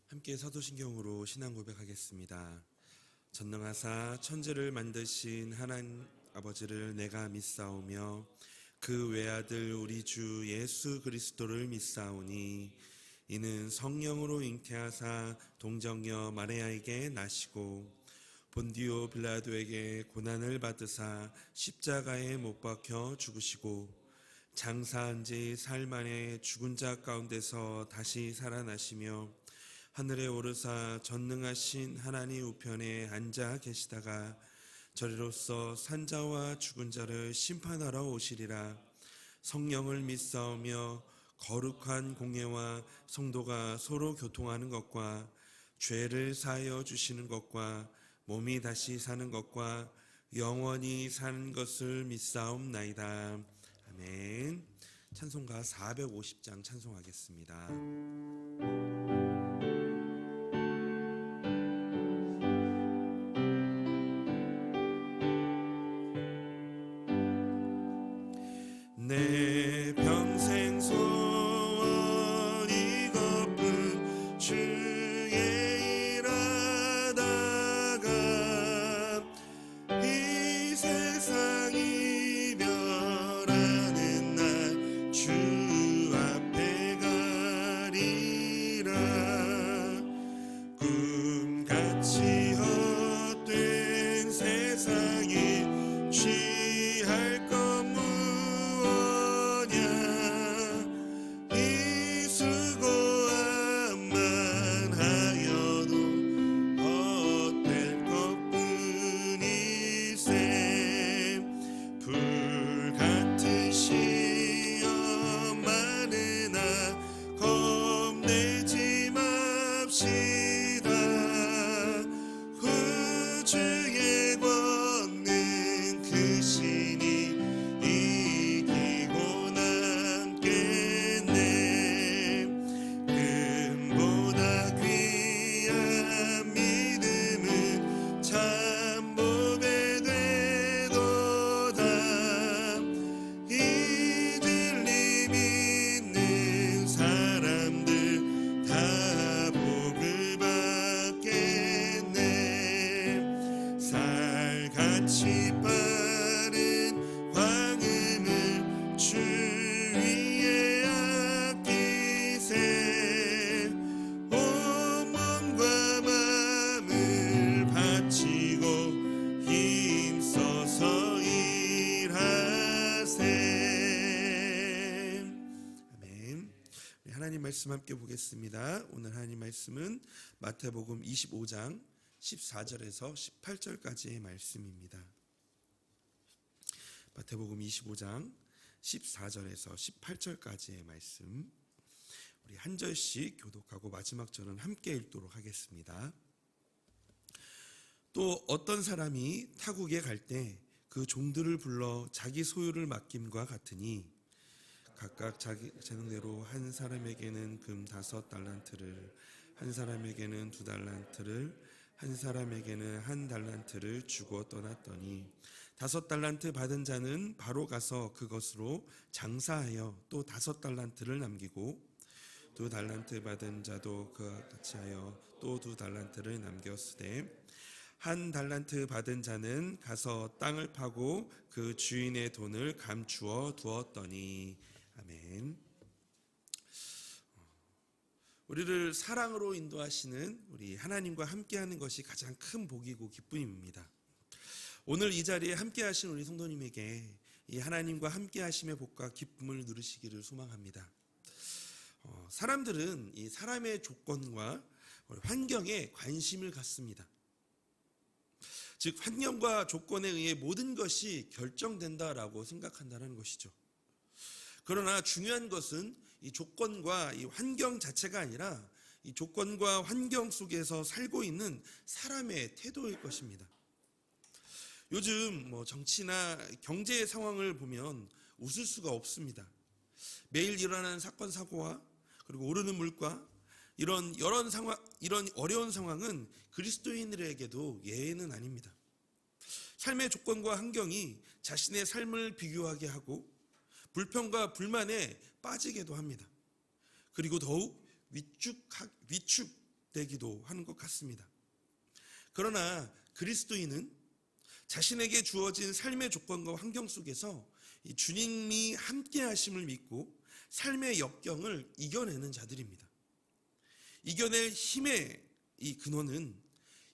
함께 사도신경으로 신앙 고백하겠습니다. 전능하사 천지를 만드신 하나님 아버지를 내가 믿사오며 그 외아들 우리 주 예수 그리스도를 믿사오니 이는 성령으로 잉태하사 동정녀 마리아에게 나시고 본디오 빌라도에게 고난을 받으사 십자가에 못 박혀 죽으시고 장사한 지 사흘 만에 죽은 자 가운데서 다시 살아나시며 하늘에 오르사 전능하신 하나님 우편에 앉아 계시다가 저리로서 산자와 죽은 자를 심판하러 오시리라. 성령을 믿사오며 거룩한 공예와 성도가 서로 교통하는 것과 죄를 사하여 주시는 것과 몸이 다시 사는 것과 영원히 사는 것을 믿사옵나이다. 아멘. 찬송가 450장 찬송하겠습니다. 내 평생 소원 이것뿐 주의 일하다가 이 세상 이별하는 날 주 앞에 가리라. 꿈같이 헛된 세상에 취할 것 말씀 함께 보겠습니다. 오늘 하나님 말씀은 마태복음 25장 14절에서 18절까지의 말씀입니다. 마태복음 25장 14절에서 18절까지의 말씀, 우리 한 절씩 교독하고 마지막 절은 함께 읽도록 하겠습니다. 또 어떤 사람이 타국에 갈 때 그 종들을 불러 자기 소유를 맡김과 같으니 각각 자기 재능대로 한 사람에게는 금 5달란트를, 한 사람에게는 2달란트를, 한 사람에게는 1달란트를 주고 떠났더니 5달란트 받은 자는 바로 가서 그것으로 장사하여 또 5달란트를 남기고 2달란트 받은 자도 그와 같이 하여 또 2달란트를 남겼으되 1달란트 받은 자는 가서 땅을 파고 그 주인의 돈을 감추어 두었더니. 아멘. 우리를 사랑으로 인도하시는 우리 하나님과 함께하는 것이 가장 큰 복이고 기쁨입니다. 오늘 이 자리에 함께하신 우리 성도님에게 이 하나님과 함께하심의 복과 기쁨을 누리시기를 소망합니다. 사람들은 이 사람의 조건과 환경에 관심을 갖습니다. 즉 환경과 조건에 의해 모든 것이 결정된다라고 생각한다는 것이죠. 그러나 중요한 것은 이 조건과 이 환경 자체가 아니라 이 조건과 환경 속에서 살고 있는 사람의 태도일 것입니다. 요즘 정치나 경제 상황을 보면 웃을 수가 없습니다. 매일 일어나는 사건 사고와 그리고 오르는 물가, 이런 어려운 상황은 그리스도인들에게도 예외는 아닙니다. 삶의 조건과 환경이 자신의 삶을 비교하게 하고 불평과 불만에 빠지게도 합니다. 그리고 더욱 되기도 하는 것 같습니다. 그러나 그리스도인은 자신에게 주어진 삶의 조건과 환경 속에서 이 주님이 함께 하심을 믿고 삶의 역경을 이겨내는 자들입니다. 이겨낼 힘의 이 근원은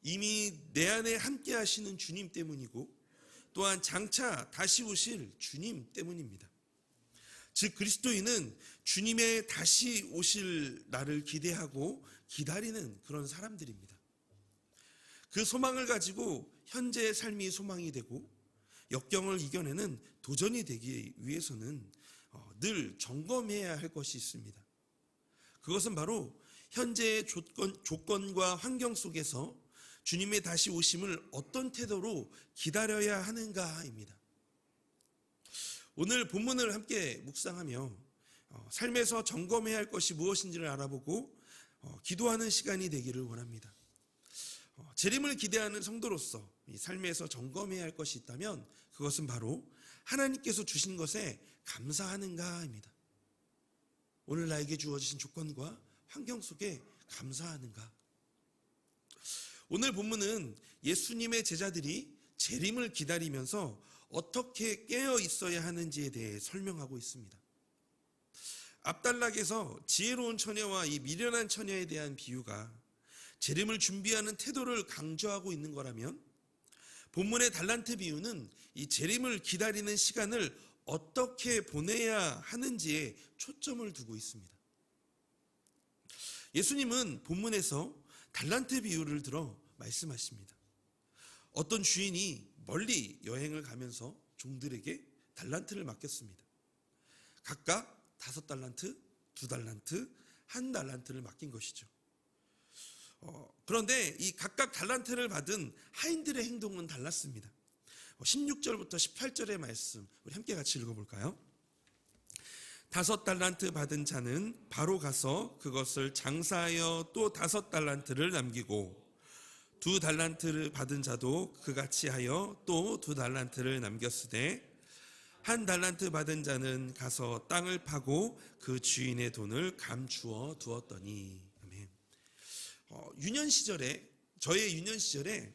이미 내 안에 함께 하시는 주님 때문이고 또한 장차 다시 오실 주님 때문입니다. 즉 그리스도인은 주님의 다시 오실 날을 기대하고 기다리는 그런 사람들입니다. 그 소망을 가지고 현재의 삶이 소망이 되고 역경을 이겨내는 도전이 되기 위해서는 늘 점검해야 할 것이 있습니다. 그것은 바로 현재의 조건과 환경 속에서 주님의 다시 오심을 어떤 태도로 기다려야 하는가입니다. 오늘 본문을 함께 묵상하며 삶에서 점검해야 할 것이 무엇인지를 알아보고 기도하는 시간이 되기를 원합니다. 재림을 기대하는 성도로서 이 삶에서 점검해야 할 것이 있다면 그것은 바로 하나님께서 주신 것에 감사하는가입니다. 오늘 나에게 주어진 조건과 환경 속에 감사하는가. 오늘 본문은 예수님의 제자들이 재림을 기다리면서 어떻게 깨어 있어야 하는지에 대해 설명하고 있습니다. 앞단락에서 지혜로운 처녀와 이 미련한 처녀에 대한 비유가 재림을 준비하는 태도를 강조하고 있는 거라면 본문의 달란트 비유는 이 재림을 기다리는 시간을 어떻게 보내야 하는지에 초점을 두고 있습니다. 예수님은 본문에서 달란트 비유를 들어 말씀하십니다. 어떤 주인이 멀리 여행을 가면서 종들에게 달란트를 맡겼습니다. 각각 5달란트, 2달란트, 1달란트를 맡긴 것이죠. 그런데 이 각각 달란트를 받은 하인들의 행동은 달랐습니다. 16절부터 18절의 말씀 우리 함께 같이 읽어볼까요? 5달란트 받은 자는 바로 가서 그것을 장사하여 또 5달란트를 남기고 2달란트를 받은 자도 그같이 하여 또 2달란트를 남겼으되 1달란트 받은 자는 가서 땅을 파고 그 주인의 돈을 감추어 두었더니. 아멘. 저의 유년 시절에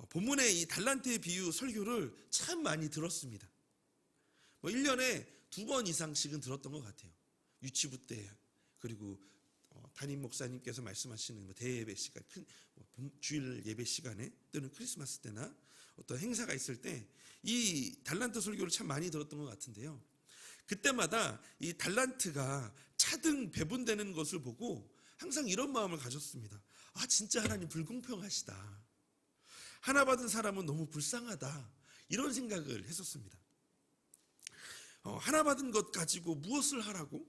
본문의 이 달란트의 비유 설교를 참 많이 들었습니다. 1년에 2번 이상씩은 들었던 것 같아요. 유치부 때 그리고 담임 목사님께서 말씀하시는 대예배 시간, 주일 예배 시간에 또는 크리스마스 때나 어떤 행사가 있을 때 이 달란트 설교를 참 많이 들었던 것 같은데요. 그때마다 이 달란트가 차등 배분되는 것을 보고 항상 이런 마음을 가졌습니다. 아, 진짜 하나님 불공평하시다. 하나 받은 사람은 너무 불쌍하다. 이런 생각을 했었습니다. 하나 받은 것 가지고 무엇을 하라고?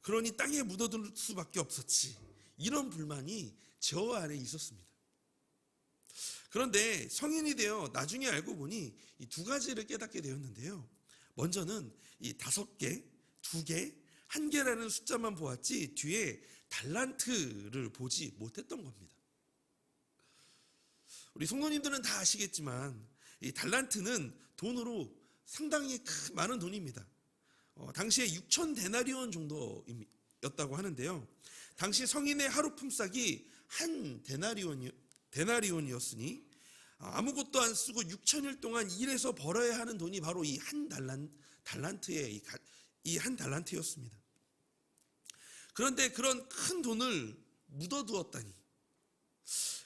그러니 땅에 묻어둘 수밖에 없었지. 이런 불만이 저 안에 있었습니다. 그런데 성인이 되어 나중에 알고 보니 이 2가지를 깨닫게 되었는데요. 먼저는 이 5개, 2개, 1개라는 숫자만 보았지 뒤에 달란트를 보지 못했던 겁니다. 우리 성도님들은 다 아시겠지만 이 달란트는 돈으로 상당히 많은 돈입니다. 당시에 6,000데나리온 정도였다고 하는데요. 당시 성인의 하루 품삯이 1데나리온이었으니 아무것도 안 쓰고 6,000일 동안 일해서 벌어야 하는 돈이 바로 이 달란트의 이 1달란트였습니다. 그런데 그런 큰 돈을 묻어두었다니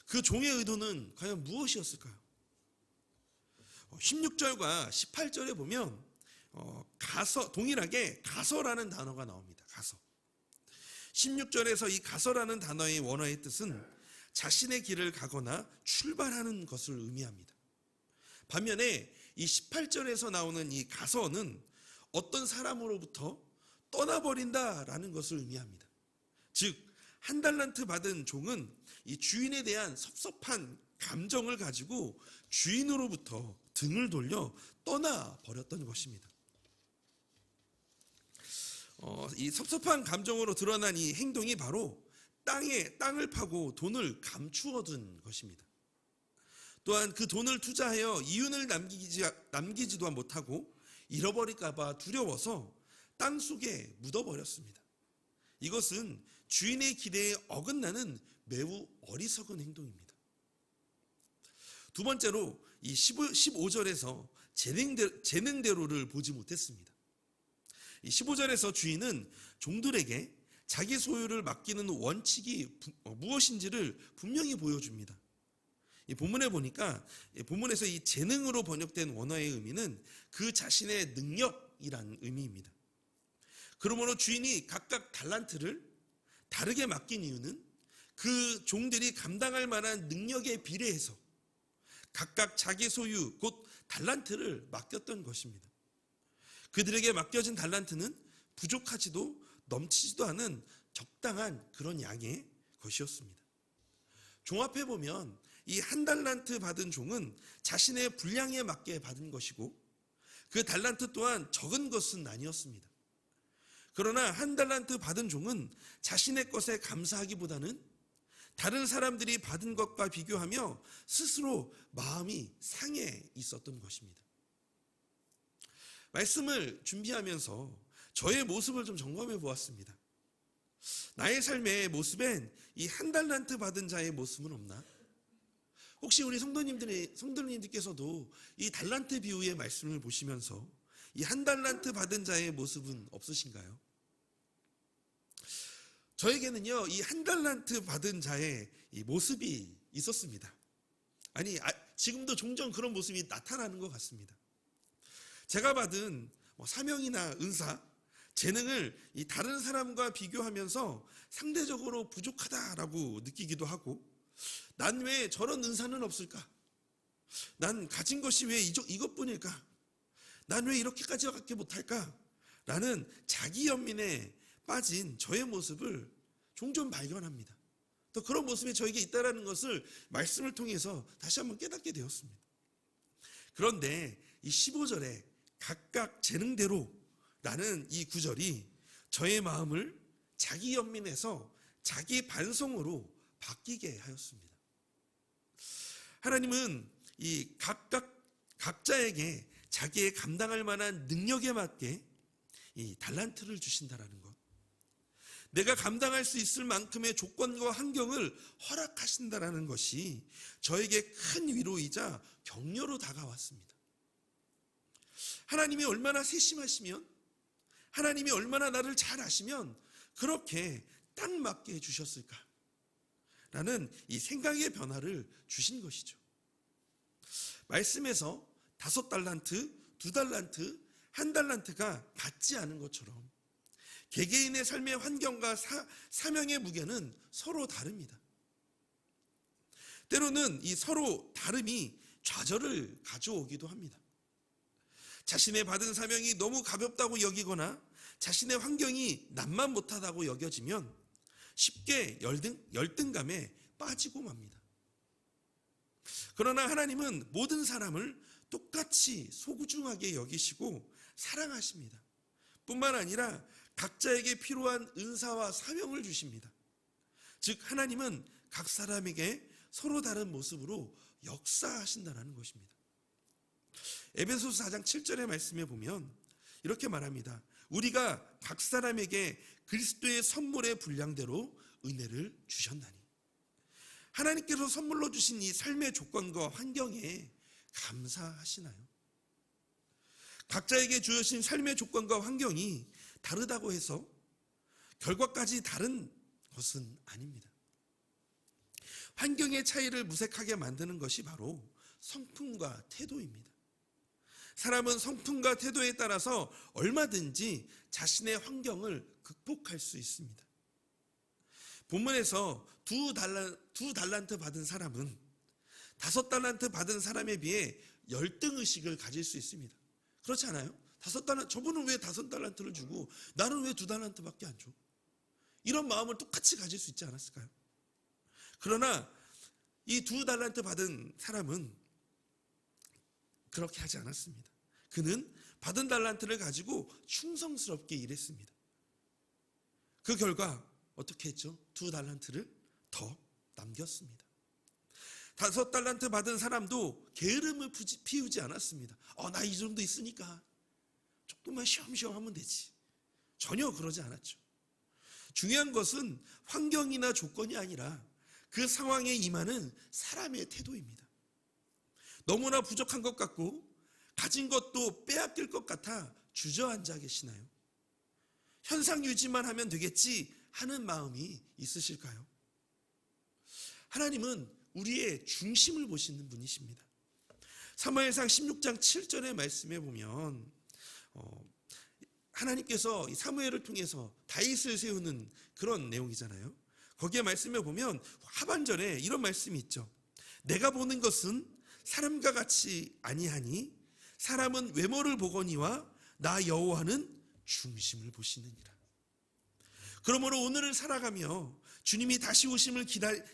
그 종의 의도는 과연 무엇이었을까요? 16절과 18절에 보면 동일하게 가서라는 단어가 나옵니다. 가서. 16절에서 이 가서라는 단어의 원어의 뜻은 자신의 길을 가거나 출발하는 것을 의미합니다. 반면에 이 18절에서 나오는 이 가서는 어떤 사람으로부터 떠나버린다라는 것을 의미합니다. 즉 1달란트 받은 종은 이 주인에 대한 섭섭한 감정을 가지고 주인으로부터 등을 돌려 떠나버렸던 것입니다. 이 섭섭한 감정으로 드러난 이 행동이 바로 땅을 파고 돈을 감추어 둔 것입니다. 또한 그 돈을 투자하여 이윤을 남기지도 못하고 잃어버릴까 봐 두려워서 땅속에 묻어버렸습니다. 이것은 주인의 기대에 어긋나는 매우 어리석은 행동입니다. 두 번째로 이 15절에서 재능대로를 보지 못했습니다. 이 15절에서 주인은 종들에게 자기 소유를 맡기는 원칙이 무엇인지를 분명히 보여줍니다. 이 본문에 보니까 본문에서 이 재능으로 번역된 원어의 의미는 그 자신의 능력이란 의미입니다. 그러므로 주인이 각각 달란트를 다르게 맡긴 이유는 그 종들이 감당할 만한 능력에 비례해서 각각 자기 소유 곧 달란트를 맡겼던 것입니다. 그들에게 맡겨진 달란트는 부족하지도 넘치지도 않은 적당한 그런 양의 것이었습니다. 종합해 보면 이 한 달란트 받은 종은 자신의 분량에 맞게 받은 것이고 그 달란트 또한 적은 것은 아니었습니다. 그러나 한 달란트 받은 종은 자신의 것에 감사하기보다는 다른 사람들이 받은 것과 비교하며 스스로 마음이 상해 있었던 것입니다. 말씀을 준비하면서 저의 모습을 좀 점검해 보았습니다. 나의 삶의 모습엔 이 한 달란트 받은 자의 모습은 없나? 혹시 우리 성도님들께서도 이 달란트 비유의 말씀을 보시면서 이 한 달란트 받은 자의 모습은 없으신가요? 저에게는요, 이 한 달란트 받은 자의 이 모습이 있었습니다. 아니, 지금도 종종 그런 모습이 나타나는 것 같습니다. 제가 받은 사명이나 은사, 재능을 이 다른 사람과 비교하면서 상대적으로 부족하다라고 느끼기도 하고, 난 왜 저런 은사는 없을까? 난 가진 것이 왜 이것뿐일까? 난 왜 이렇게까지밖에 못할까? 라는 자기 연민에 빠진 저의 모습을 종종 발견합니다. 또 그런 모습이 저에게 있다는 것을 말씀을 통해서 다시 한번 깨닫게 되었습니다. 그런데 이 15절에 각각 재능대로 라는 이 구절이 저의 마음을 자기 연민에서 자기 반성으로 바뀌게 하였습니다. 하나님은 이 각자에게 자기의 감당할 만한 능력에 맞게 이 달란트를 주신다라는 것, 내가 감당할 수 있을 만큼의 조건과 환경을 허락하신다라는 것이 저에게 큰 위로이자 격려로 다가왔습니다. 하나님이 얼마나 세심하시면, 하나님이 얼마나 나를 잘 아시면 그렇게 딱 맞게 해주셨을까? 라는 이 생각의 변화를 주신 것이죠. 말씀에서 5달란트, 2달란트, 1달란트가 같지 않은 것처럼 개개인의 삶의 환경과 사명의 무게는 서로 다릅니다. 때로는 이 서로 다름이 좌절을 가져오기도 합니다. 자신의 받은 사명이 너무 가볍다고 여기거나 자신의 환경이 남만 못하다고 여겨지면 쉽게 열등감에 빠지고 맙니다. 그러나 하나님은 모든 사람을 똑같이 소중하게 여기시고 사랑하십니다. 뿐만 아니라 각자에게 필요한 은사와 사명을 주십니다. 즉 하나님은 각 사람에게 서로 다른 모습으로 역사하신다는 것입니다. 에베소서 4장 7절의 말씀에 보면 이렇게 말합니다. 우리가 각 사람에게 그리스도의 선물의 분량대로 은혜를 주셨나니. 하나님께서 선물로 주신 이 삶의 조건과 환경에 감사하시나요? 각자에게 주어진 삶의 조건과 환경이 다르다고 해서 결과까지 다른 것은 아닙니다. 환경의 차이를 무색하게 만드는 것이 바로 성품과 태도입니다. 사람은 성품과 태도에 따라서 얼마든지 자신의 환경을 극복할 수 있습니다. 본문에서 두 달란트 받은 사람은 5달란트 받은 사람에 비해 열등의식을 가질 수 있습니다. 그렇지 않아요? 저분은 왜 5달란트를 주고 나는 왜 2달란트밖에 안 줘? 이런 마음을 똑같이 가질 수 있지 않았을까요? 그러나 이 2달란트 받은 사람은 그렇게 하지 않았습니다. 그는 받은 달란트를 가지고 충성스럽게 일했습니다. 그 결과 어떻게 했죠? 2달란트를 더 남겼습니다. 5달란트 받은 사람도 게으름을 피우지 않았습니다. 나 이 정도 있으니까 조금만 쉬엄쉬엄 하면 되지. 전혀 그러지 않았죠. 중요한 것은 환경이나 조건이 아니라 그 상황에 임하는 사람의 태도입니다. 너무나 부족한 것 같고 가진 것도 빼앗길 것 같아 주저앉아 계시나요? 현상 유지만 하면 되겠지 하는 마음이 있으실까요? 하나님은 우리의 중심을 보시는 분이십니다. 사무엘상 16장 7절의 말씀에 보면 하나님께서 사무엘을 통해서 다윗을 세우는 그런 내용이잖아요. 거기에 말씀에 보면 하반절에 이런 말씀이 있죠. 내가 보는 것은 사람과 같이 아니하니 사람은 외모를 보거니와 나 여호와는 중심을 보시느니라. 그러므로 오늘을 살아가며 주님이 다시 오심을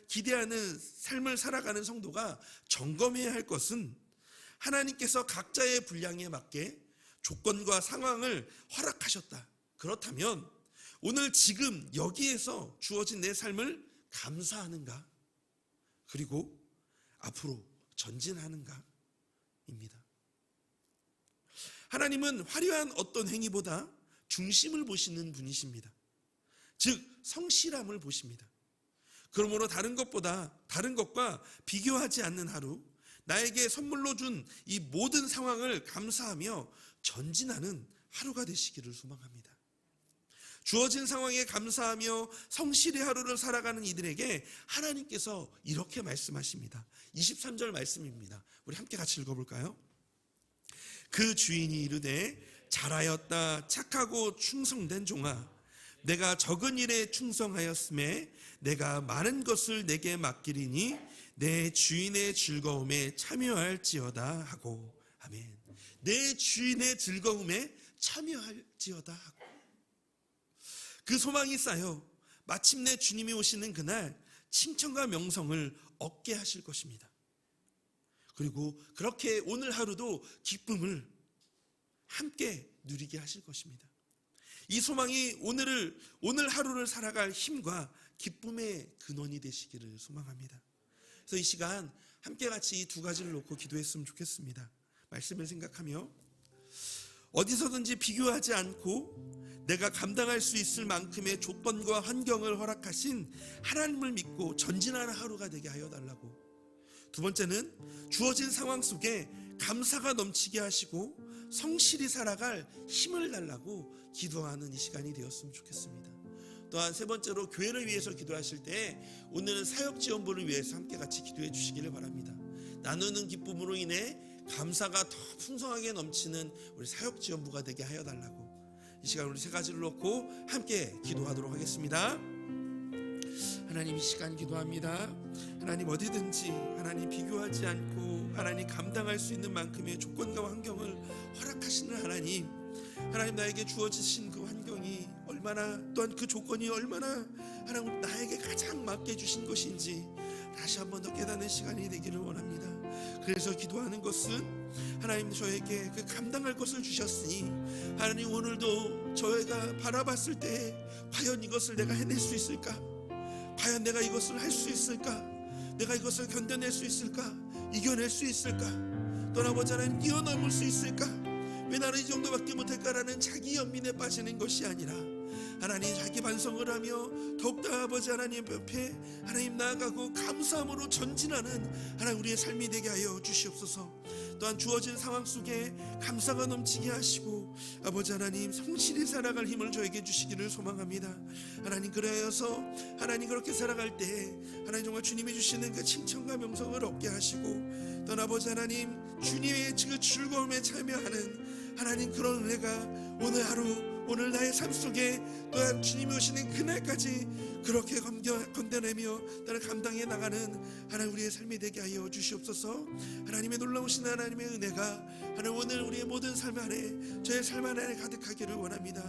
기대하는 삶을 살아가는 성도가 점검해야 할 것은 하나님께서 각자의 분량에 맞게 조건과 상황을 허락하셨다. 그렇다면 오늘 지금 여기에서 주어진 내 삶을 감사하는가? 그리고 앞으로 전진하는가? 입니다. 하나님은 화려한 어떤 행위보다 중심을 보시는 분이십니다. 즉 성실함을 보십니다. 그러므로 다른 것과 비교하지 않는 하루, 나에게 선물로 준 이 모든 상황을 감사하며 전진하는 하루가 되시기를 소망합니다. 주어진 상황에 감사하며 성실의 하루를 살아가는 이들에게 하나님께서 이렇게 말씀하십니다. 23절 말씀입니다. 우리 함께 같이 읽어볼까요? 그 주인이 이르되 잘하였다 착하고 충성된 종아, 내가 적은 일에 충성하였음에 내가 많은 것을 내게 맡기리니 내 주인의 즐거움에 참여할지어다 하고. 아멘. 내 주인의 즐거움에 참여할지어다 하고. 그 소망이 쌓여 마침내 주님이 오시는 그날 칭찬과 명성을 얻게 하실 것입니다. 그리고 그렇게 오늘 하루도 기쁨을 함께 누리게 하실 것입니다. 이 소망이 오늘 하루를 살아갈 힘과 기쁨의 근원이 되시기를 소망합니다. 그래서 이 시간 함께 같이 이 두 가지를 놓고 기도했으면 좋겠습니다. 말씀을 생각하며 어디서든지 비교하지 않고 내가 감당할 수 있을 만큼의 조건과 환경을 허락하신 하나님을 믿고 전진하는 하루가 되게 하여 달라고. 두 번째는 주어진 상황 속에 감사가 넘치게 하시고 성실히 살아갈 힘을 달라고 기도하는 이 시간이 되었으면 좋겠습니다. 또한 세 번째로 교회를 위해서 기도하실 때 오늘은 사역지원부를 위해서 함께 같이 기도해 주시기를 바랍니다. 나누는 기쁨으로 인해 감사가 더 풍성하게 넘치는 우리 사역지원부가 되게 하여 달라고. 이 시간 우리 세 가지를 놓고 함께 기도하도록 하겠습니다. 하나님, 이 시간 기도합니다. 하나님, 어디든지 하나님 비교하지 않고 하나님 감당할 수 있는 만큼의 조건과 환경을 허락하시는 하나님, 나에게 주어지신 그 환경이 얼마나, 또한 그 조건이 얼마나 하나님 나에게 가장 맞게 주신 것인지 다시 한 번 더 깨닫는 시간이 되기를 원합니다. 그래서 기도하는 것은 하나님, 저에게 그 감당할 것을 주셨으니 하나님, 오늘도 저희가 바라봤을 때 과연 이것을 내가 해낼 수 있을까? 과연 내가 이것을 할 수 있을까? 내가 이것을 견뎌낼 수 있을까? 이겨낼 수 있을까? 또한 아버지 하나님, 뛰어넘을 수 있을까? 왜 나는 이 정도밖에 못할까라는 자기 연민에 빠지는 것이 아니라 하나님, 자기 반성을 하며 더욱더 아버지 하나님 옆에 하나님 나아가고 감사함으로 전진하는 하나님 우리의 삶이 되게 하여 주시옵소서. 또한 주어진 상황 속에 감사가 넘치게 하시고 아버지 하나님 성실히 살아갈 힘을 저에게 주시기를 소망합니다. 하나님, 그래서 하나님 그렇게 살아갈 때 하나님 정말 주님이 주시는 그 칭찬과 명성을 얻게 하시고, 또한 아버지 하나님 주님의 그 즐거움에 참여하는 하나님 그런 은혜가 오늘 하루, 오늘 나의 삶 속에 또한 주님이 오시는 그날까지 그렇게 건져내며 나를 감당해 나가는 하나님 우리의 삶이 되게 하여 주시옵소서. 하나님의 놀라우신 하나님의 은혜가 하나님 오늘 우리의 모든 삶 안에, 저의 삶 안에 가득하기를 원합니다.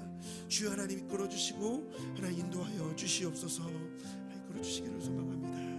주여 하나님 이끌어 주시고 하나님 인도하여 주시옵소서. 이끌어 주시기를 소망합니다.